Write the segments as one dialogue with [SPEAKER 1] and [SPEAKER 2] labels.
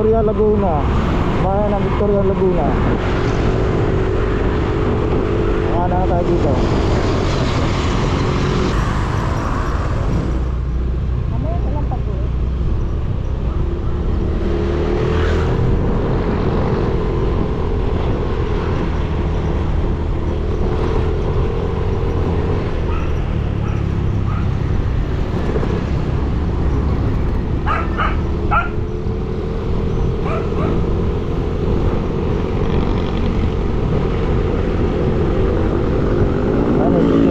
[SPEAKER 1] Victoria, Laguna. Bayan ng Victoria, Laguna. Na tayo dito.
[SPEAKER 2] Mamaya na lang pag-uwi.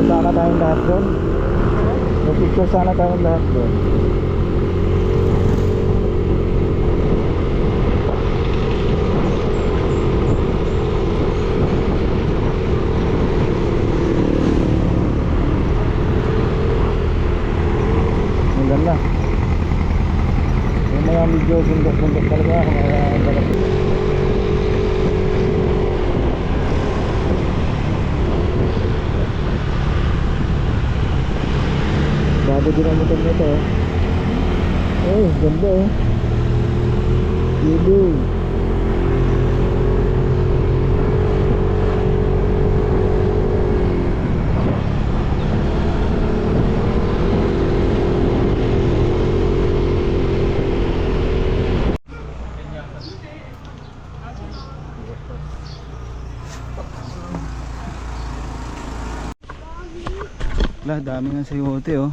[SPEAKER 1] Sana tayong lahat doon. Picture sana tayong lahat doon. Ang ganda. Yung mga medyo bundok-bundok talaga. Bago din ang motor nito. Oh, ganda oh. Yudu. Lah, dami nga sayote oh.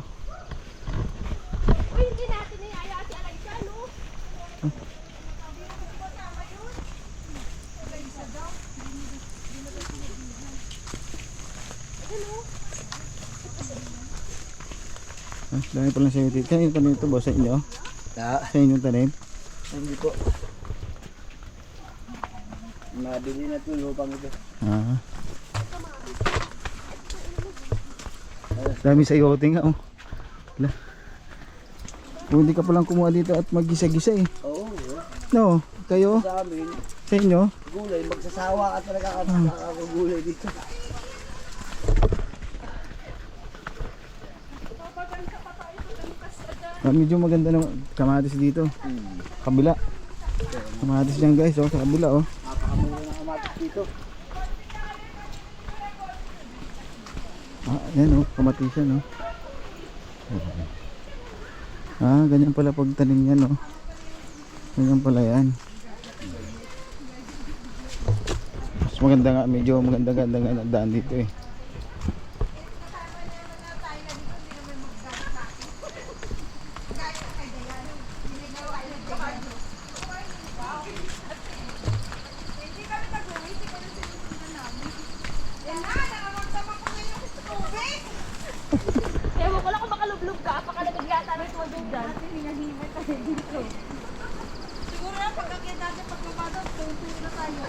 [SPEAKER 1] Dami pala sa YouTube. Kanino tanim ito boss? Sa inyo? Sa inyong tanim?
[SPEAKER 3] Hindi po. Nabili na ito lupang ito.
[SPEAKER 1] Dami sa iyote nga oh. Kung hindi ka palang kumuha dito at mag-gisa-gisa eh.
[SPEAKER 3] Oo.
[SPEAKER 1] No, kayo?
[SPEAKER 3] Sa amin,
[SPEAKER 1] Sa inyo?
[SPEAKER 3] gulay. Magsasawa ka talaga kakagulay dito.
[SPEAKER 1] Medyo maganda ng kamatis dito. Kabila. Kamatis yan guys oh, sa kabila oh.
[SPEAKER 3] Napakamura ng kamatis dito.
[SPEAKER 1] Yan oh, kamatis yan oh. Ganyan pala pagtanim yan oh. Ganyan pala yan. Mas maganda nga, medyo maganda-ganda nga ang daan dito eh.
[SPEAKER 2] Ewan ko lang kung makalublog ka, baka nagagyata ng tuwa dyan dyan. Hinahimay tayo dito. Siguro lang pagkakit natin pagkabado, tuloy na tayo.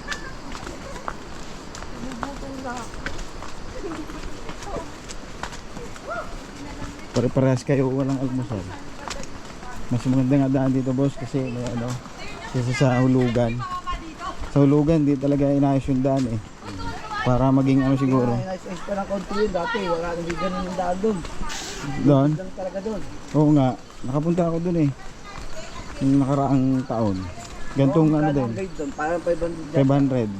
[SPEAKER 2] Nabutong lang.
[SPEAKER 1] Pare-parehas kayo walang almusal. Mas maganda nga daan dito boss kasi may ano, kasi sa hulugan. Sa hulugan di talaga inayos yung daan eh. Para maging ano siguro.
[SPEAKER 3] Nice pa ng konti yun dati. Wala nang ganun yung daan doon.
[SPEAKER 1] Doon?
[SPEAKER 3] Lang talaga doon.
[SPEAKER 1] Oo nga, nakapunta ako doon eh. Yung nakaraang taon. Gantong ano din.
[SPEAKER 3] Parang 500.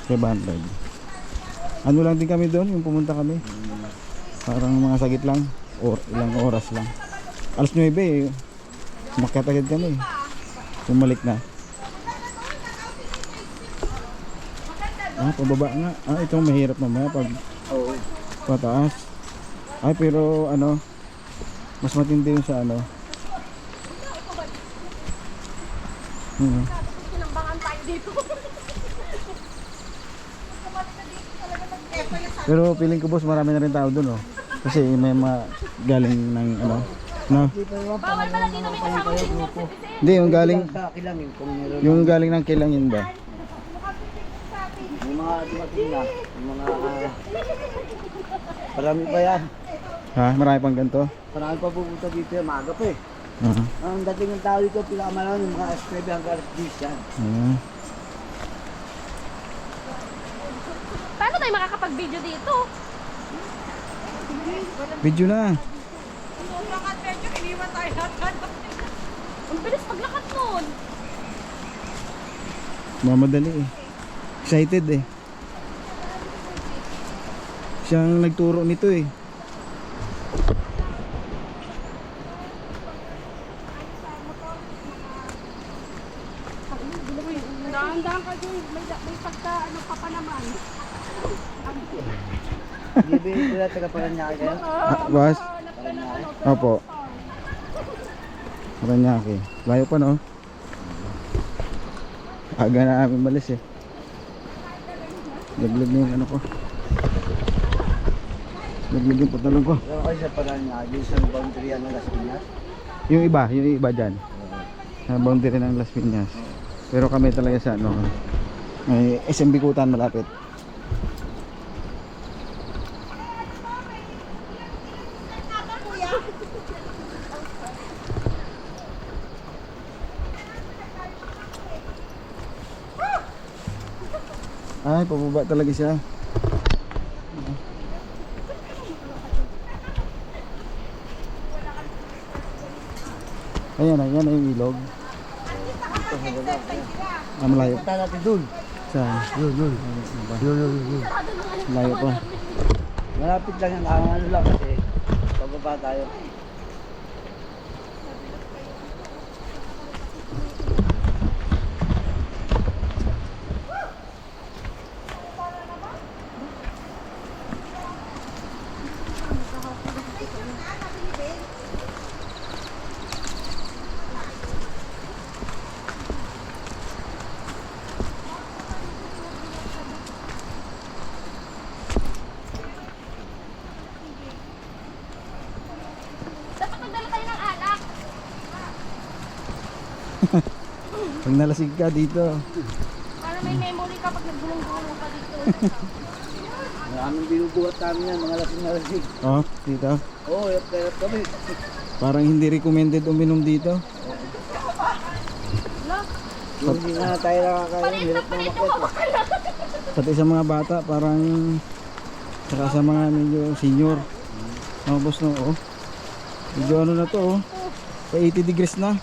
[SPEAKER 1] 500. Ano lang din kami doon, yung pumunta kami. Parang mga sagit lang, or ilang oras lang. Alas 9 eh. Umakyat agad kami. Bumalik na. Pababa nga. Itong mahirap mamaya pag pataas. Ay, pero ano, mas matindi yung sa ano.
[SPEAKER 2] Kinambangan tayo dito.
[SPEAKER 1] Pero feeling ko boss, marami na rin tao dun oh. Kasi may galing ng ano, no?
[SPEAKER 2] Bawal pala dito may kasama senior citizen.
[SPEAKER 1] Hindi, yung galing,
[SPEAKER 3] Kilangin kung meron.
[SPEAKER 1] yung galing ng Kilangin ba?
[SPEAKER 3] Yung mga dumating na. Yung mga... Marami pa yan.
[SPEAKER 1] Ha? Marami pang ganito?
[SPEAKER 3] Marami pa pupunta dito yan. Maaga pa eh. Ang dating ng tao dito, pinakamalawin yung mga S9 hanggang S10 yan.
[SPEAKER 2] Paano tayo makakapag-video dito?
[SPEAKER 1] Video na.
[SPEAKER 2] Ang bilis paglakad nun.
[SPEAKER 1] Mamadali eh. Excited eh. Siyang nagturo nito eh.
[SPEAKER 2] Dahan-dahan ka dun. May pagka ano pa pa naman.
[SPEAKER 3] Hindi ko na taga Paranaque kayo.
[SPEAKER 1] Boss? Opo. Paranaque. Layo pa no? Aga na namin malis eh. Laglag na yung ano ko. Laglag yung pantalon ko.
[SPEAKER 3] Pero kayo sa Paranaque, sa boundary ng Las Piñas.
[SPEAKER 1] Yung iba dyan. Sa boundary ng Las Piñas. Pero kami talaga sa ano, may SM Bikutan malapit. Ay, pababa talaga siya. Ayan, yan yung ilog. Malayo.
[SPEAKER 3] Punta natin dun.
[SPEAKER 1] Sa
[SPEAKER 3] Yun.
[SPEAKER 1] layo pa.
[SPEAKER 3] Malapit lang yan. Ang ano lang kasi pababa tayo.
[SPEAKER 2] Dapat magdala tayo ng alak.
[SPEAKER 1] Pag nalasig ka dito.
[SPEAKER 2] Para may memory ka pag nagbulong-bulong ka dito.
[SPEAKER 3] Maraming binubuhat namin yan. Mga lasing.
[SPEAKER 1] Oh, dito.
[SPEAKER 3] Oo, hirap kami.
[SPEAKER 1] Parang hindi recommended uminom dito.
[SPEAKER 3] Yung hindi na tayo nakakain. Hirap na umakyat.
[SPEAKER 1] Pati sa mga bata, parang saka sa mga medyo senior. Mga boss no, oh. Medyo ano na to, oh. Sa 80 degrees na.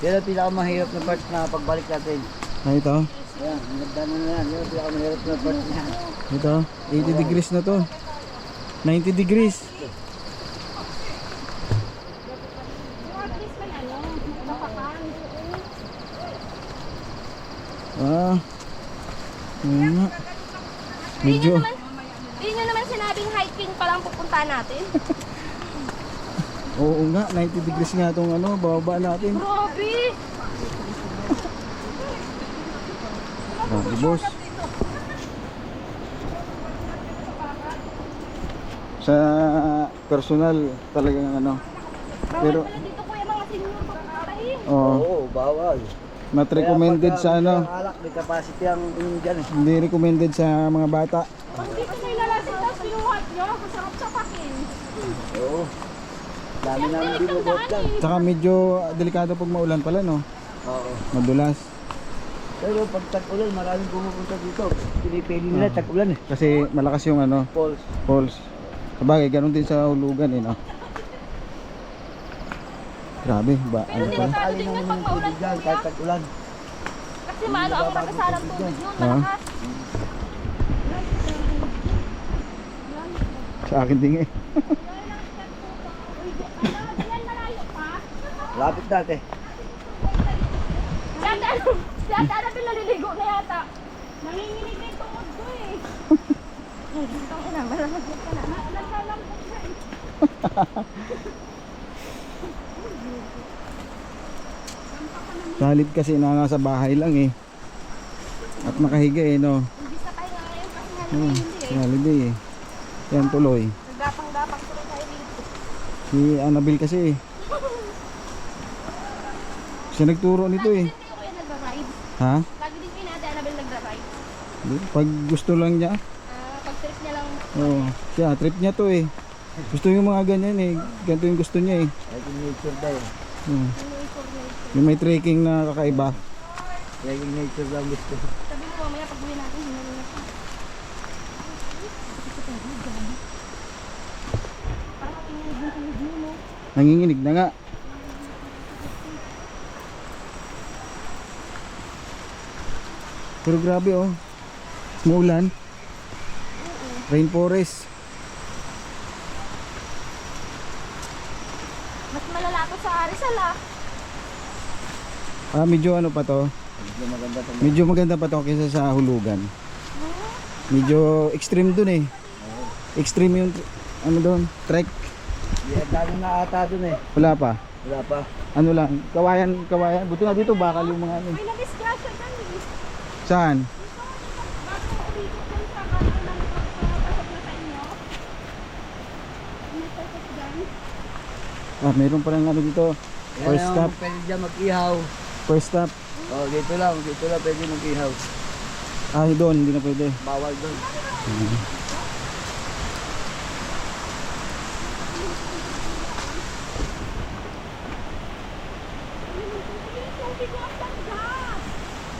[SPEAKER 3] Yan ang pinakamahirap na part na pagbalik natin.
[SPEAKER 1] Ah, ito.
[SPEAKER 3] Yan, nagdano na yan. Yan ang pinakamahirap na part na.
[SPEAKER 1] Ito, 80 degrees na to. 90 degrees.
[SPEAKER 2] At least may ano, mapakan.
[SPEAKER 1] Ah. Ayun nga. Medyo.
[SPEAKER 2] Hindi nyo naman sinabing hiking pa lang pupunta natin.
[SPEAKER 1] Oo nga, 90 degrees nga itong ano, bababa natin.
[SPEAKER 2] Grabe!
[SPEAKER 1] Grabe boss. Sa personal talagang ano. Pero
[SPEAKER 2] Bawal pala dito kuya mga senior pupuntahin.
[SPEAKER 1] oh,
[SPEAKER 3] Oo, bawal.
[SPEAKER 1] not recommended
[SPEAKER 3] Kaya
[SPEAKER 1] sa
[SPEAKER 3] pagka
[SPEAKER 1] ano.
[SPEAKER 3] may alak, may capacity ang inyong dyan eh.
[SPEAKER 1] Hindi recommended sa mga bata.
[SPEAKER 2] Pag dito na ilalasing tapos pinuhat nyo, masarap sa pakin.
[SPEAKER 3] Oo. Dami namin binubuhat dyan.
[SPEAKER 1] Saka medyo delikado pag maulan pala no.
[SPEAKER 3] Oo.
[SPEAKER 1] Madulas.
[SPEAKER 3] Pero pag tag-ulan, maraming pumupunta dito. Pinipili nila tag-ulan eh.
[SPEAKER 1] Kasi malakas yung ano,
[SPEAKER 3] Falls.
[SPEAKER 1] falls. Sabagay, ganun din sa hulugan eh no. Grabe ba?
[SPEAKER 2] Pero
[SPEAKER 1] Ano
[SPEAKER 2] di
[SPEAKER 1] pa?
[SPEAKER 2] ba paano din yun pag maulan
[SPEAKER 3] dyan,
[SPEAKER 2] kuya?
[SPEAKER 3] kahit tag-ulan.
[SPEAKER 2] Kasi maano ang nakasalang tubig yun,
[SPEAKER 1] Ha?
[SPEAKER 2] malakas.
[SPEAKER 1] Sa akin din eh.
[SPEAKER 2] Yan malayo pa.
[SPEAKER 3] Lapit dati.
[SPEAKER 2] Si Ate Annabel naliligo na yata. Nanginginig na yung tungod ko eh. Ang ina, malamag ka na. Naglalambot na eh.
[SPEAKER 1] Salit kasi na nasa bahay lang eh. At nakahiga eh no.
[SPEAKER 2] Hindi sa tayo nga ngayon kasi nga
[SPEAKER 1] Hmm,
[SPEAKER 2] hindi eh.
[SPEAKER 1] holiday eh. Yan tuloy.
[SPEAKER 2] Nagdapang-dapang tuloy tayo dito.
[SPEAKER 1] Si Annabel kasi eh. Siya nagturo nito eh.
[SPEAKER 2] Hindi ko kayo nagra-ride.
[SPEAKER 1] Ha?
[SPEAKER 2] Lagi din kayo na Ate Annabel nagra-ride.
[SPEAKER 1] Pag gusto lang niya.
[SPEAKER 2] Pag trip niya lang.
[SPEAKER 1] Oo. Siya, trip niya to eh. Gusto yung mga ganyan eh. Ganito yung gusto niya eh.
[SPEAKER 3] Kahit yung nature daw.
[SPEAKER 1] Hmm. Yung may trekking na kakaiba.
[SPEAKER 3] Kaya yung nature lang gusto.
[SPEAKER 2] Sabi ko mamaya pag uwi natin, hinuli na siya. Parang pinginig yung tunog mo, no?
[SPEAKER 1] Nanginginig na nga. Pero grabe oh. Muulan. Rainforest.
[SPEAKER 2] Mas malala to sa Rizal ah.
[SPEAKER 1] Medyo ano pa to.
[SPEAKER 3] Medyo maganda to.
[SPEAKER 1] Medyo maganda pa to kaysa sa Hulugan. Medyo extreme dun eh. Extreme yung ano doon, trek.
[SPEAKER 3] Yeah, dami na ata dun eh.
[SPEAKER 1] Wala pa.
[SPEAKER 3] Wala pa.
[SPEAKER 1] Ano lang, kawayan. Buti nga dito bakal yung mga ano.
[SPEAKER 2] May na-disgrasya dyan eh.
[SPEAKER 1] Saan?
[SPEAKER 2] Bago umikot dyan sa kanto ng pasok na sa inyo. May pasok dyan.
[SPEAKER 1] Meron pa lang ano dito. First
[SPEAKER 3] Yan
[SPEAKER 1] stop.
[SPEAKER 3] yung pwede dyan mag-ihaw.
[SPEAKER 1] First stop.
[SPEAKER 3] Oh, dito lang pwede mag-ihaw.
[SPEAKER 1] Doon, hindi na pwede.
[SPEAKER 3] Bawal doon.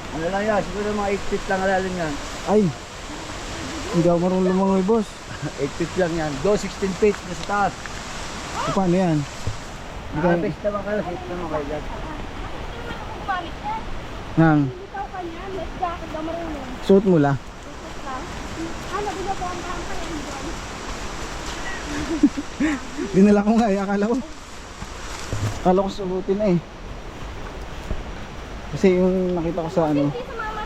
[SPEAKER 3] Ano lang yan, siguro mga 8 feet lang alalim yan.
[SPEAKER 1] Ay! Hindi ako marunong lumangoy, boss.
[SPEAKER 3] 8 feet lang yan. Go 16 feet na sa taas.
[SPEAKER 1] So, paano yan?
[SPEAKER 3] Nakabes naman kayo, safe naman kayo dyan.
[SPEAKER 2] Gumamit yan.
[SPEAKER 1] Nang,
[SPEAKER 2] Ikaw kanya, let's jacket daw marunong.
[SPEAKER 1] suot mo la.
[SPEAKER 2] Ano, ginagawa ang kampa yan dyan.
[SPEAKER 1] Dinala ko nga eh, akala ko suotin eh. Kasi yung nakita ko sa ano.
[SPEAKER 2] Hindi sa mama.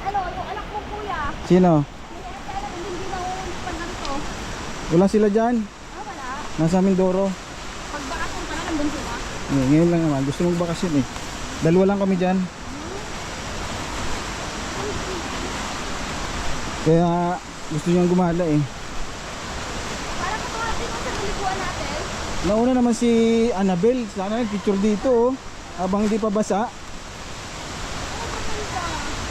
[SPEAKER 2] Ano, yung anak mo kuya.
[SPEAKER 1] Sino?
[SPEAKER 2] Hindi alam, hindi na uulit ganito.
[SPEAKER 1] Wala sila dyan.
[SPEAKER 2] Wala.
[SPEAKER 1] Nasa Mindoro.
[SPEAKER 2] Pag bakasyon ka na, nandun sila.
[SPEAKER 1] Ngayon lang naman, gusto mong bakasyon eh. Dalawa lang kami dyan. Kaya gusto niyang gumala eh.
[SPEAKER 2] Para katulad din sa naliguan natin.
[SPEAKER 1] Nauna naman si Annabel. Sana nag-picture dito oh. Habang hindi pa basa.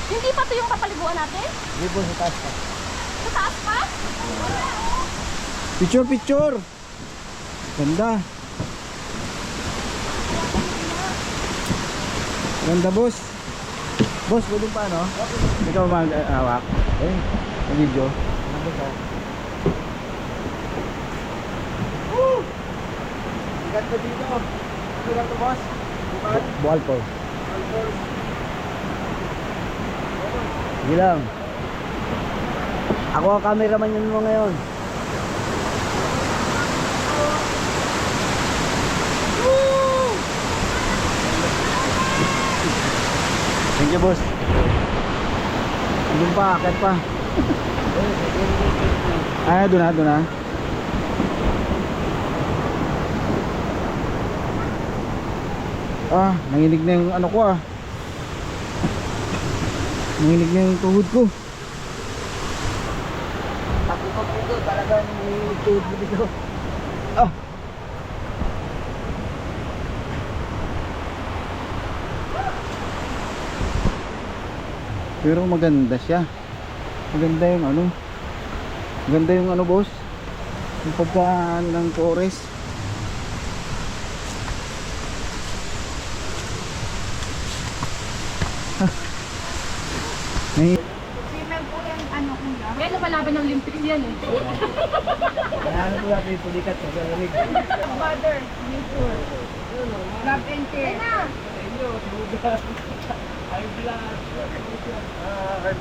[SPEAKER 2] Hindi pa to yung kapaliguan natin?
[SPEAKER 3] Hindi po sa taas pa.
[SPEAKER 2] Sa taas pa?
[SPEAKER 1] Picture, picture. Ganda. Ganda boss. Boss, pwede pa no? Ikaw mag-awak. Video.
[SPEAKER 3] Ganda dito. Ano to boss?
[SPEAKER 1] Buhal po.
[SPEAKER 3] Sige lang. Ako ang cameraman yun mo ngayon.
[SPEAKER 1] Thank you boss. Andun pa, akit pa. Doon na. Nanginig na yung ano ko ah. Nanginig na yung tuhod ko.
[SPEAKER 3] Ako pag dito, talagang tuhod mo dito.
[SPEAKER 1] Pero maganda siya. Maganda yung ano. Maganda yung ano boss. Yung pagkaan ng forest. May
[SPEAKER 2] Kaya lumalaban ng Olympics yan eh.
[SPEAKER 3] Ano ko natin yung pulikat sa galamig.
[SPEAKER 2] Mother, nature. Love and care.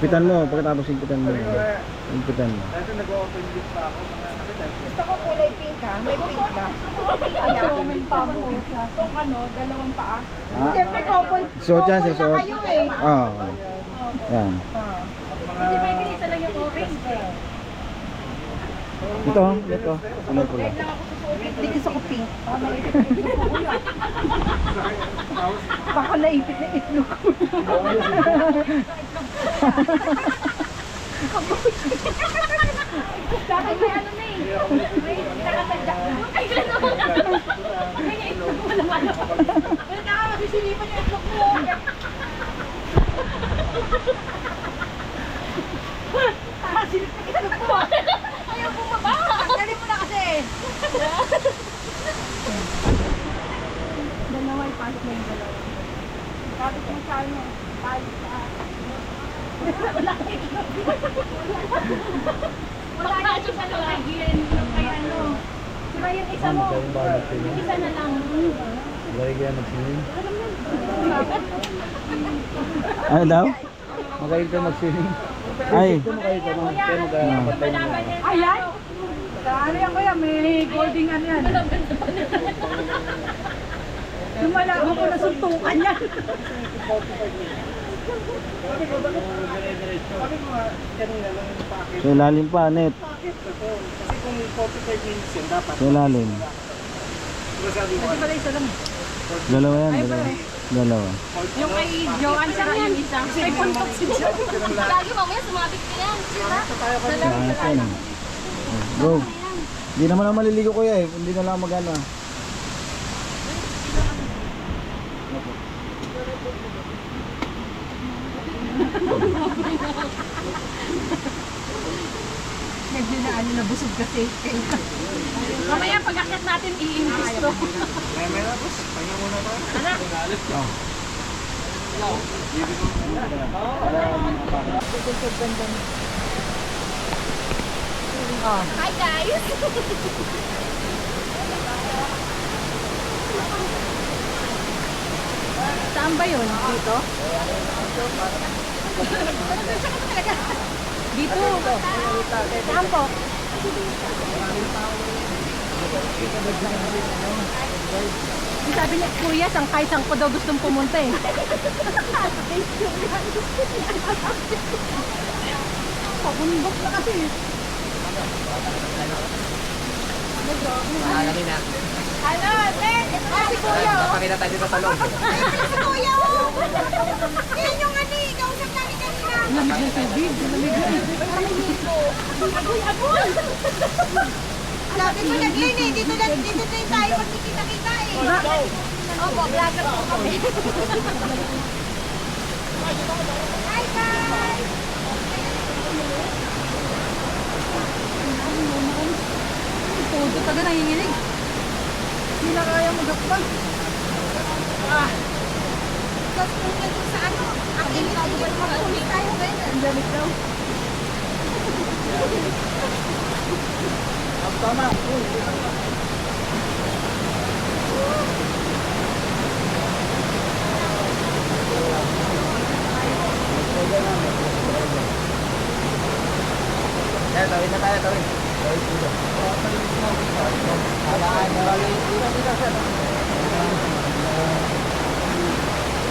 [SPEAKER 1] pitan mo, pagkatapos higpitan mo. Higpitan mo.
[SPEAKER 2] Gusto ko kulay pink ha. May pink ba? May paa mo. Itong ano, dalawang paa. Siyempre couple.
[SPEAKER 1] Suot yan,
[SPEAKER 2] couple na
[SPEAKER 1] suot.
[SPEAKER 2] kayo eh.
[SPEAKER 1] Oo. Yan.
[SPEAKER 2] Hindi may pinisa lang yung orange eh.
[SPEAKER 1] Ito, ito. Ano ko lang.
[SPEAKER 2] Hindi gusto ko pink. Baka naipit na itlog ko. Dahil may ano na eh. May nakatadyak na. Ay, gano'n. May itlog mo naman. Pero nakakabisilipan yung itlog mo. Silip na itlog mo. Ayaw bumaba. Tanggalin mo na kasi. Dalawa ipasok na yung dalawa. Kapit mo sa ano. Pali sa wala kasi sa lagyan kay ano. Diba yung isa mo? Yung isa na lang.
[SPEAKER 1] Ano daw?
[SPEAKER 3] Magaling tayo mag-swimming.
[SPEAKER 1] Ay.
[SPEAKER 3] Ito mo kayo ito. Kaya mag-patay mo na.
[SPEAKER 2] Ayan! Ano yan kuya? May golding ano yan. Lumalago ko na suntukan yan.
[SPEAKER 1] Sa ilalim pa, net.
[SPEAKER 3] Kasi kung 45 minutes yun, dapat.
[SPEAKER 1] Sa ilalim.
[SPEAKER 2] Hindi pala isa lang.
[SPEAKER 1] Dalawa yan, dalawa. Dalawa.
[SPEAKER 2] Yung kay Joanne sa yung isa. May puntok si Joanne.
[SPEAKER 4] Lagi mamaya sumabit ka yan.
[SPEAKER 1] Ayos yan ah. Go. Hindi naman ako maliligo kuya eh. Hindi na lang magana.
[SPEAKER 2] Medyo na ano, nabusog kasi. Mamaya pag-akit natin, i-invest to.
[SPEAKER 3] Meron, boss. Pahinga muna ba?
[SPEAKER 4] Hi guys!
[SPEAKER 2] Saan ba yun? Dito? Dito. Saan po? Sabi niya, kuya, sangkay-sang ko daw gustong pumunta eh. Pabundok na kasi. Ano, Ben? Si kuya oh.
[SPEAKER 3] Pakita tayo dito sa loob.
[SPEAKER 4] Si Kuya oh! Yan yung ano eh, kausap namin kanina.
[SPEAKER 2] Lamig ng tubig. Lamig ng agoy!
[SPEAKER 4] Sabi ko nag-in eh, dito na yung tayo magkikita-kita eh. Opo, vlogger po kami. Hi guys!
[SPEAKER 2] Todo taga nanginginig. Hindi na kaya magakpan.
[SPEAKER 4] Tapos kung ito sa ano, activity yung mag-ulit tayo ngayon.
[SPEAKER 2] Ang lamig daw.
[SPEAKER 3] Tama. Kaya tawid na tayo, tawid.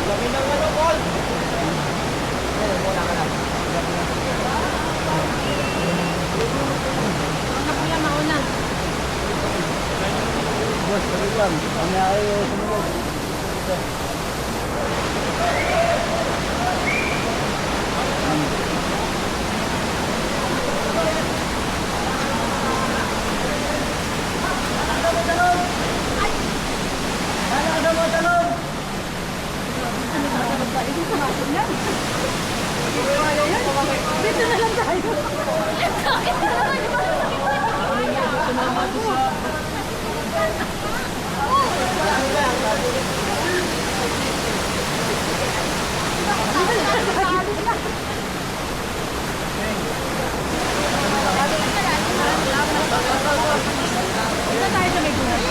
[SPEAKER 3] Lami ng ano, Paul? Wala ka na.
[SPEAKER 2] Kuya, mauna.
[SPEAKER 3] Boss, tawid lang. Kami ay sumunod.
[SPEAKER 2] Dito na lang tayo. Dito tayo sa may buhay.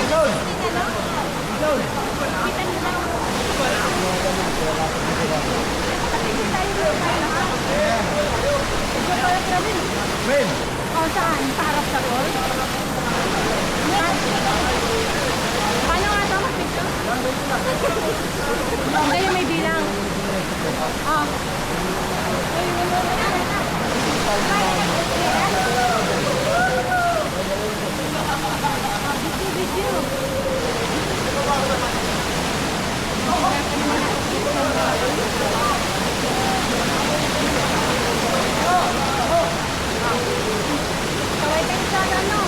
[SPEAKER 3] Ben!
[SPEAKER 2] O saan? Sa harap sa tol? Paano nga ito? Ay, may bilang. Ah. Kaway tayo sa ano?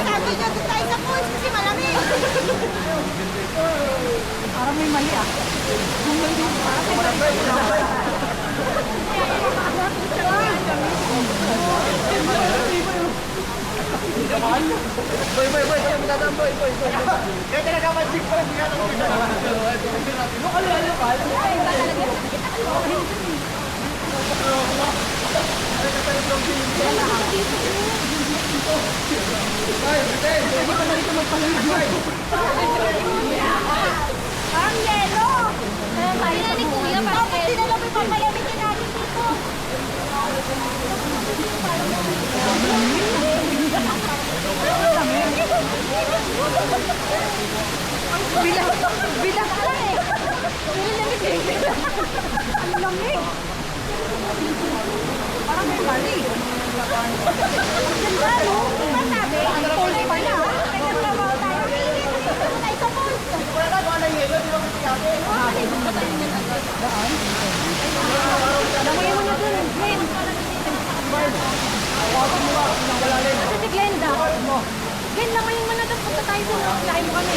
[SPEAKER 4] Sabi niyo doon tayo sa pools kasi malamig.
[SPEAKER 2] Parang may mali ah.
[SPEAKER 4] Parang yelo. Sabi na ni Kuya, parang yelo. Hindi na lang may papalamitin natin dito. Bilang ka lang eh. Ang lamig.
[SPEAKER 2] Parang may mali.
[SPEAKER 4] Ganda, no? Masabi, ang pulse pa na. Kaya trabaho tayo. Tayo sa pulse.
[SPEAKER 2] Lamuyin mo na dun, Glenn. Kasi si Glenda. Glenn, lamuyin mo na dun. Punta tayo dun. Lahin mo kami.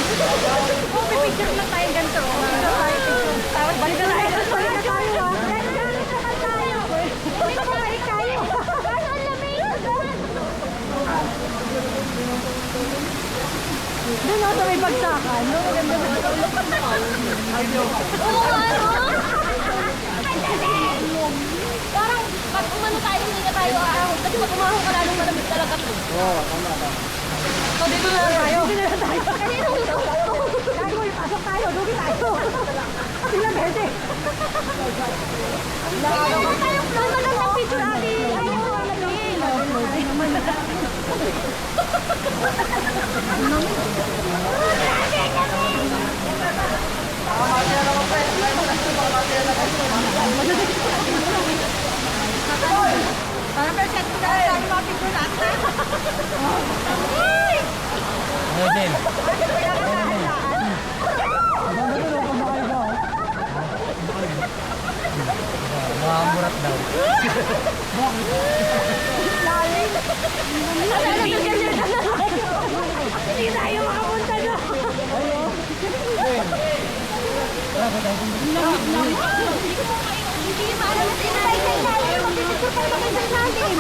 [SPEAKER 2] Oh, may picture lang tayo ganito. Picture tayo, picture. Tapos balik na tayo. Balik na tayo ah.
[SPEAKER 4] Balik tayo. Parang ang lamig.
[SPEAKER 2] Doon ako sa may bagsakan. No, maganda na.
[SPEAKER 4] Oo nga, no? Ang lamig. Parang pag umano tayo, hindi na tayo aahon. Kasi pag umahon ka lalong malamig talaga to.
[SPEAKER 3] Oo, tama ba?
[SPEAKER 2] So, dito na lang tayo. Dito na lang tayo.
[SPEAKER 4] Kanina dito.
[SPEAKER 2] Gago, ipasok tayo. Dugi tayo. Ilang bete.
[SPEAKER 4] Kaya naman tayong flow na lang ng picture, Ate. Ayaw ko lamig.
[SPEAKER 2] Parang perfect na tayo mga picture natin.
[SPEAKER 3] Makamurat daw.
[SPEAKER 2] Hindi tayo makapunta doon.
[SPEAKER 4] Hindi maalam na tinatay tayo. Magpipicture pa naman kayo natin.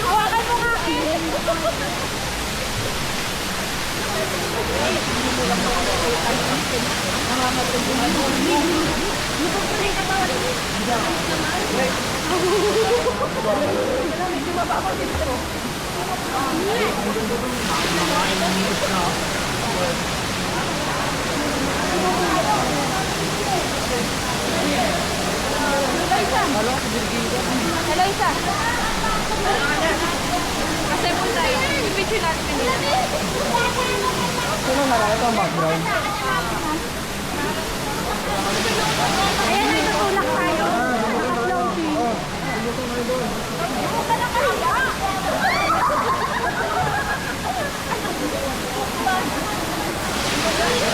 [SPEAKER 2] Hawakan mo nga.
[SPEAKER 4] Hello, Isa. Kasi po tayo. Picture natin.
[SPEAKER 3] Sino na lang ito ang background?
[SPEAKER 2] Ayan na, tutulak tayo.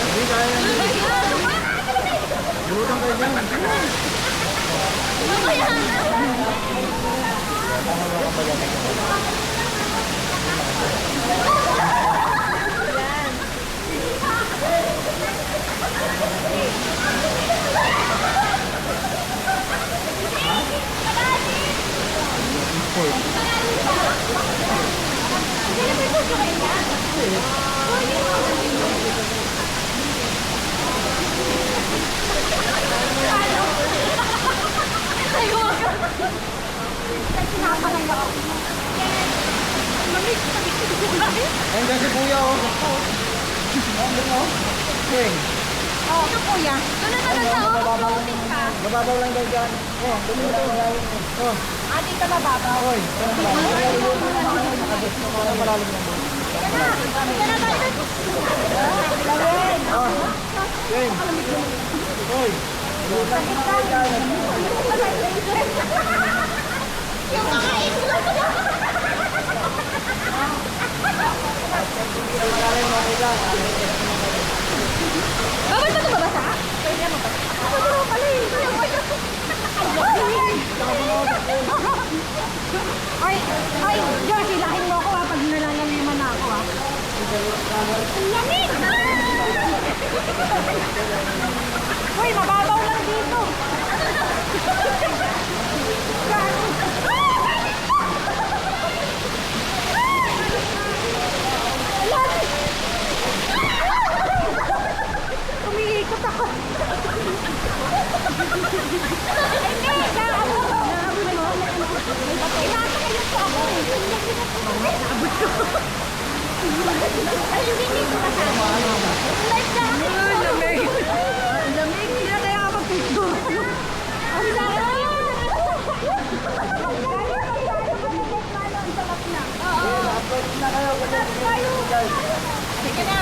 [SPEAKER 3] Hindi kaya yan. Lutang kayo dyan. Ayun kasi kuya oh. King.
[SPEAKER 4] Oh, ito kuya. Doon na lang sa floating ka.
[SPEAKER 3] Mababaw lang daw dyan. Oh, dumi ito. Oh,
[SPEAKER 4] Ah, dito mababaw.
[SPEAKER 3] oy. Parang malalim lang.
[SPEAKER 4] Ito na tayo.
[SPEAKER 3] King. Oy.
[SPEAKER 4] Yung mga isla.
[SPEAKER 3] Malalim mo lang.
[SPEAKER 4] Bawal ba ito mabasa? Pwede mo ba? Pwede mo pala eh.
[SPEAKER 2] Ay, Diyos, hilahin mo ako ha, pag nalalaliman na ako ha. Ang lamig! Uy, mababaw lang dito. Umiikot ako. Hindi, naabot mo. Inasakayin ko ako eh. Naabot ko. Ay, hindi ko kasama. Life na ako. Lamig. Lamig. Hindi na kaya ako picture. Ang sarap. Sige na.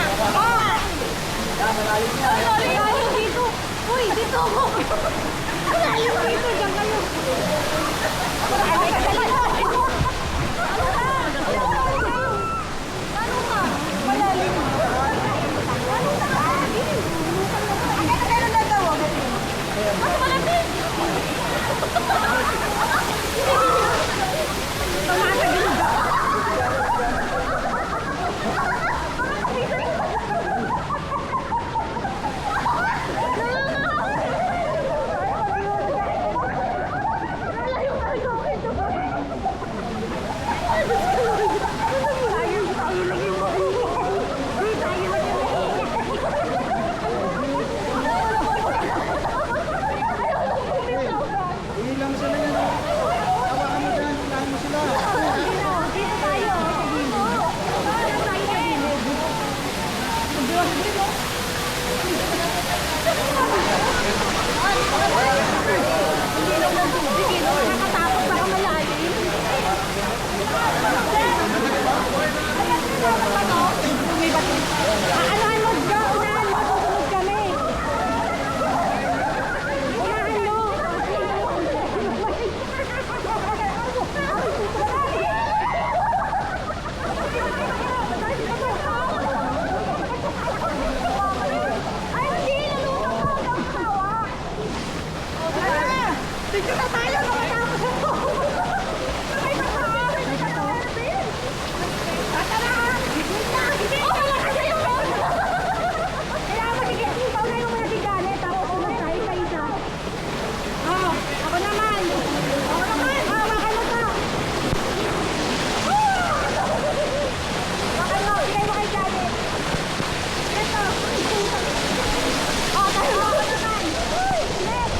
[SPEAKER 2] Malayo dito. Uy, dito ako. Malayo dito. Diyan kayo. Malalim. Ano malamig? Tumatagin ba?
[SPEAKER 3] Ilang sila yan. Tawakan mo dyan. Unahan mo sila.
[SPEAKER 2] Dito tayo. Dito tayo sa gilid. Hindi lang ng tubig. Nakakatakot baka malalim. May bato. Aanahan mo dyan. Unahan mo. Susunod kami. Unahan mo. Ay, hindi! Nalulong ko! Tawa! Tignan na tayo! Nakatapos ako! Ay, nakatapos! Tatara! Wait lang! Oh, wala kasi yung road! Kailangan magiging ikaw na yung mga tigane tapos sunod tayo sa isa. Oh, ako naman! Ako naman! Hawakan mo to! Hawakan mo! Bigay mo kay Janet! Ito! Oh, tayo! Ako naman! Uy! Ulit!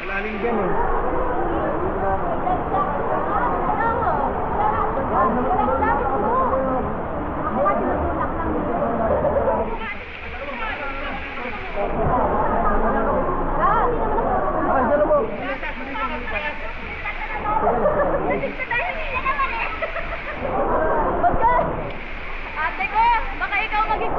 [SPEAKER 1] Malalim dyan eh.
[SPEAKER 2] Ate ko, baka ikaw maging